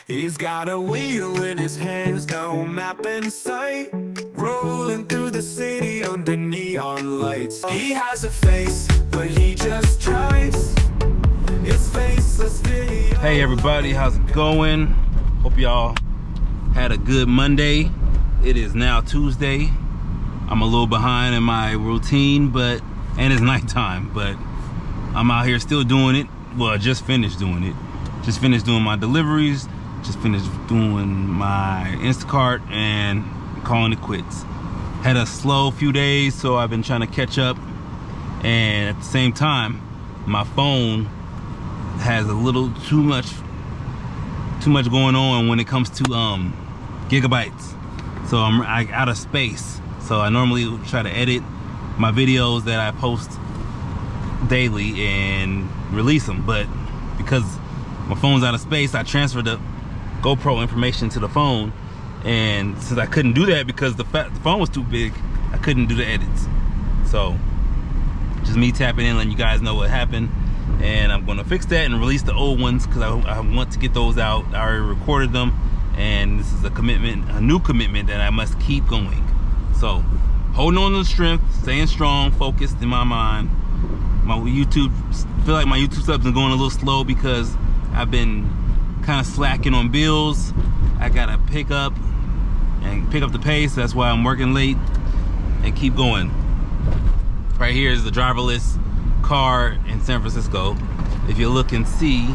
He's got a wheel in his hands, no map in sight, rolling through the city under neon lights. He has a face, but he just drives. It's Faceless video. Hey everybody, how's it going? Hope y'all had a good Monday. It is now Tuesday. I'm a little behind in my routine, and it's nighttime, but I'm out here still doing it. Well, I just finished doing it. Just finished doing my deliveries, just finished doing my Instacart and calling it quits. Had a slow few days, so I've been trying to catch up, and at the same time, my phone has a little too much going on when it comes to gigabytes. So I'm out of space. So I normally try to edit my videos that I post daily and release them, but because my phone's out of space, I transferred the GoPro information to the phone, and since I couldn't do that because the phone was too big, I couldn't do the edits. So just me tapping in, letting you guys know what happened, and I'm gonna fix that and release the old ones because I want to get those out. I already recorded them, and this is a commitment, a new commitment that I must keep going. So holding on to the strength, staying strong, focused in my mind. My YouTube, feel like my YouTube subs are going a little slow because I've been kind of slacking on bills. I gotta pick up the pace. That's why I'm working late and keep going. Right here is the driverless car in San Francisco. If you look and see,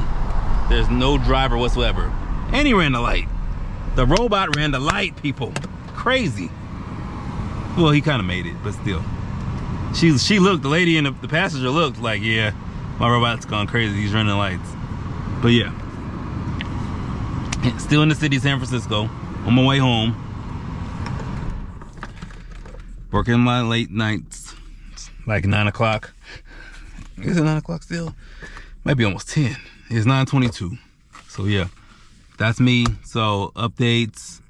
there's no driver whatsoever. And he ran the light. The robot ran the light, people. Crazy. Well, he kind of made it, but still. She looked, the lady in the passenger looked like, yeah, my robot's gone crazy, he's running lights. But yeah, still in the city of San Francisco, on my way home. Working my late nights, like 9 o'clock. Is it 9 o'clock still? Might be almost 10. It's 9:22. So yeah, that's me. So updates,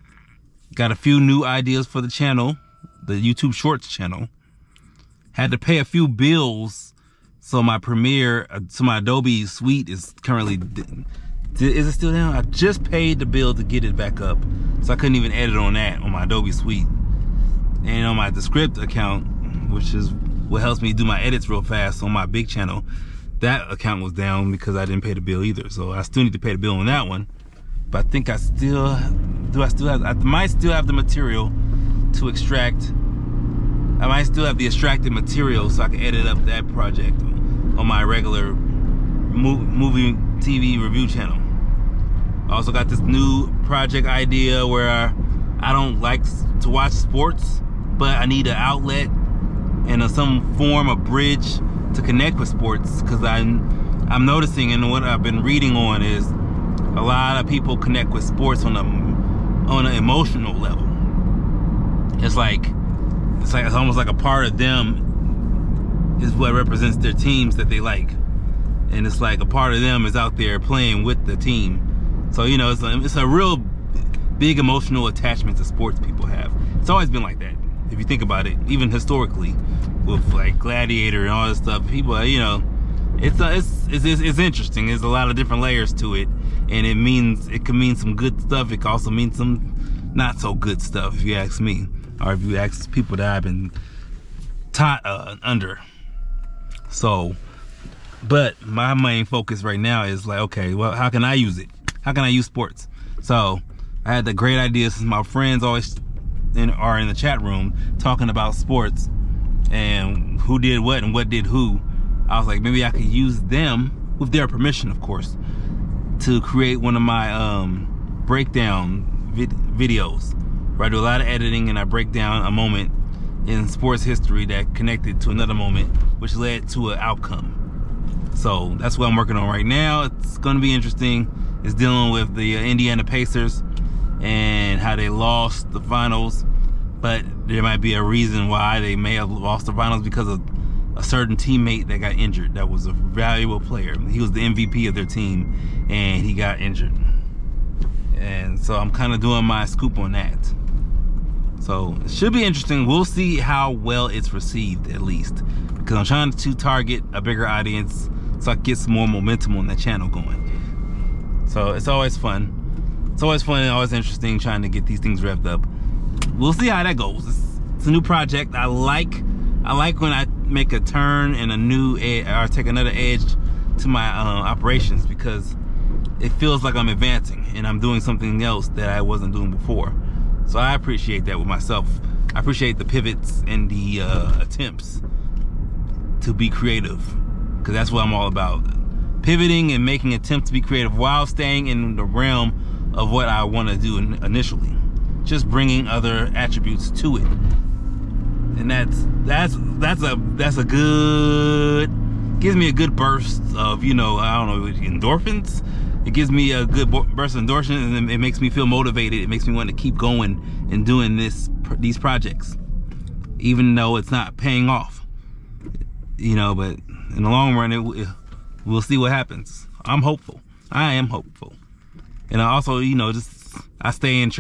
got a few new ideas for the channel, the YouTube Shorts channel. Had to pay a few bills, so my Premiere, so my Adobe Suite is currently, is it still down? I just paid the bill to get it back up, so I couldn't even edit on that, on my Adobe Suite. And on my Descript account, which is what helps me do my edits real fast on my big channel, that account was down because I didn't pay the bill either. So I still need to pay the bill on that one. But I think I might still have the material to extract. I might still have the extracted material so I can edit up that project on my regular movie TV review channel. I also got this new project idea where I don't like to watch sports, but I need an outlet and some form of bridge to connect with sports, because I'm noticing, and what I've been reading on, is a lot of people connect with sports on an emotional level. It's almost like a part of them is what represents their teams that they like. And it's like a part of them is out there playing with the team. So, you know, it's a real big emotional attachment to sports people have. It's always been like that. If you think about it, even historically, with like Gladiator and all this stuff, people, you know, it's interesting. There's a lot of different layers to it. And it can mean some good stuff. It can also mean some not so good stuff, if you ask me. Or if you ask people that I've been taught under. So, but my main focus right now is like, okay, well, how can I use it? How can I use sports? So I had the great idea, since my friends always are in the chat room talking about sports and who did what and what did who. I was like, maybe I could use them, with their permission, of course, to create one of my breakdown videos. Where I do a lot of editing and I break down a moment in sports history that connected to another moment, which led to an outcome. So that's what I'm working on right now. It's going to be interesting. It's dealing with the Indiana Pacers and how they lost the finals, but there might be a reason why they may have lost the finals, because of a certain teammate that got injured. That was a valuable player. He was the MVP of their team, and he got injured. And so I'm kind of doing my scoop on that. So it should be interesting. We'll see how well it's received, at least, because I'm trying to target a bigger audience so I can get some more momentum on that channel going. So it's always fun. it's always fun and always interesting trying to get these things revved up. We'll see how that goes. It's a new project. I like when I make a turn and a new or take another edge to my operations, because it feels like I'm advancing and I'm doing something else that I wasn't doing before. So I appreciate that with myself. I appreciate the pivots and the attempts to be creative, because that's what I'm all about. Pivoting and making attempts to be creative while staying in the realm of what I want to do initially. Just bringing other attributes to it. And that's a good, gives me a good burst of, you know, I don't know, endorphins. It gives me a good burst of endorphins, and it makes me feel motivated. It makes me want to keep going and doing these projects, even though it's not paying off, you know. But in the long run, we'll see what happens. I'm hopeful. I am hopeful. And I also, you know, I stay in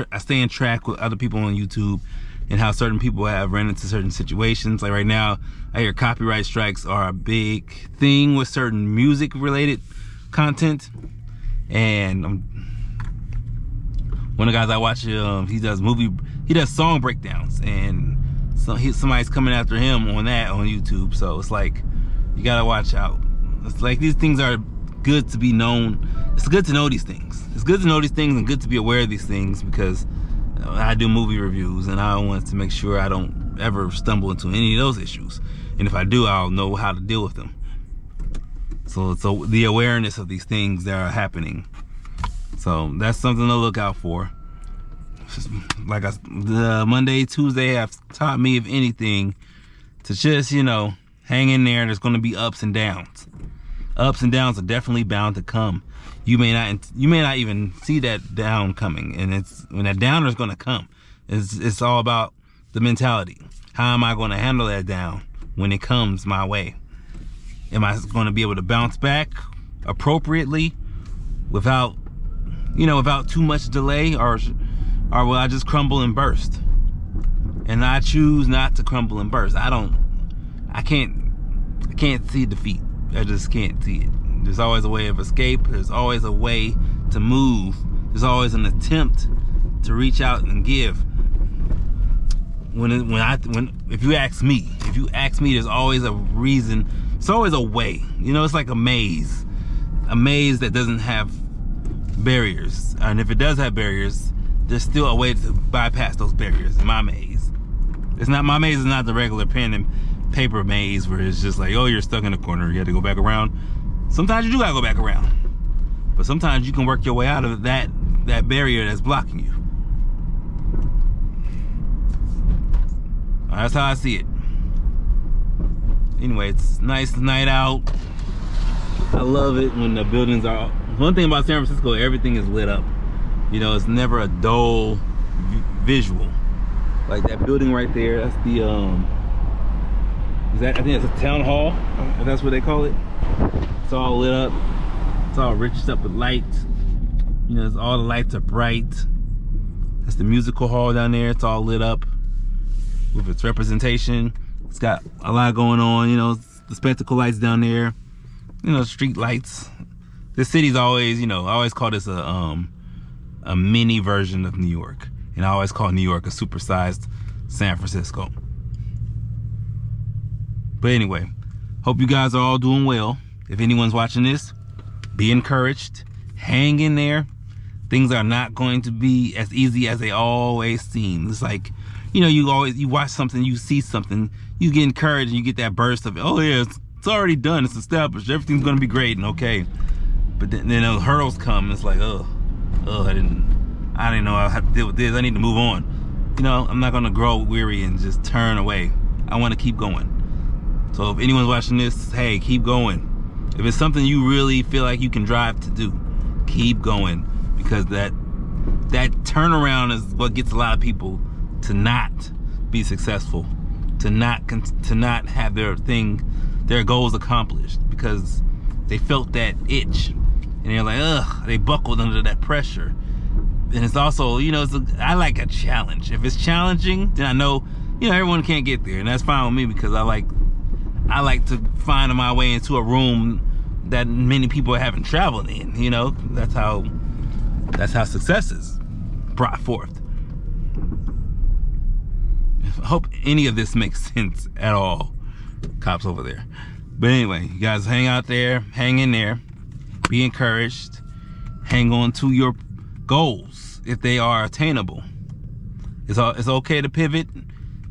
track with other people on YouTube and how certain people have ran into certain situations. Like right now, I hear copyright strikes are a big thing with certain music related content. And one of the guys I watch, he does song breakdowns, and so somebody's coming after him on YouTube. So it's like, you gotta watch out. It's like, these things are good to be known. It's good to know these things. It's good to know these things and good to be aware of these things, because I do movie reviews and I want to make sure I don't ever stumble into any of those issues. And if I do, I'll know how to deal with them. So the awareness of these things that are happening. So that's something to look out for. Like the Monday, Tuesday have taught me, if anything, to just, you know, hang in there. There's going to be ups and downs. Ups and downs are definitely bound to come. You may not even see that down coming, and when that downer is going to come. It's all about the mentality. How am I going to handle that down when it comes my way? Am I going to be able to bounce back appropriately without too much delay, or will I just crumble and burst? And I choose not to crumble and burst. I can't see defeat. I just can't see it. There's always a way of escape. There's always a way to move. There's always an attempt to reach out and give. If you ask me, there's always a reason. It's always a way. You know, it's like a maze that doesn't have barriers. And if it does have barriers, there's still a way to bypass those barriers. My maze. My maze is not the regular pen and paper maze where it's just like, oh, you're stuck in a corner, you have to go back around. Sometimes you do gotta go back around, but sometimes you can work your way out of that barrier that's blocking you. That's how I see it. Anyway, it's a nice night out. I love it when the buildings are. One thing about San Francisco, everything is lit up. You know, it's never a dull visual. Like that building right there, that's the I think it's a town hall, if that's what they call it. It's all lit up. It's all riched up with lights. You know, all the lights are bright. That's the musical hall down there. It's all lit up with its representation. It's got a lot going on. You know, the spectacle lights down there. You know, street lights. This city's always, you know, I always call this a mini version of New York. And I always call New York a supersized San Francisco. But anyway, hope you guys are all doing well. If anyone's watching this, be encouraged. Hang in there. Things are not going to be as easy as they always seem. It's like, you know, you watch something, you see something, you get encouraged and you get that burst of, oh yeah, it's already done, it's established, everything's gonna be great and okay. But then those hurdles come, and it's like, I didn't know I had to deal with this. I need to move on. You know, I'm not gonna grow weary and just turn away. I wanna keep going. So if anyone's watching this, hey, keep going. If it's something you really feel like you can drive to do, keep going, because that turnaround is what gets a lot of people to not be successful, to not have their goals accomplished, because they felt that itch and they're like, ugh, they buckled under that pressure. And it's also, you know, I like a challenge. If it's challenging, then I know, you know, everyone can't get there, and that's fine with me, because I like to find my way into a room that many people haven't traveled in. You know, that's how That's how success is brought forth. I hope any of this makes sense at all, cops over there. But anyway, you guys hang out there, hang in there, be encouraged, hang on to your goals if they are attainable. It's okay to pivot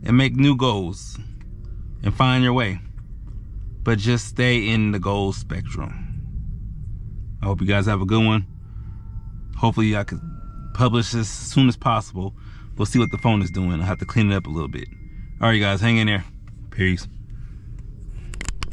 and make new goals and find your way, but just stay in the goal spectrum. I hope you guys have a good one. Hopefully I could publish this as soon as possible. We'll see what the phone is doing. I'll have to clean it up a little bit. All right, guys, hang in there. Peace.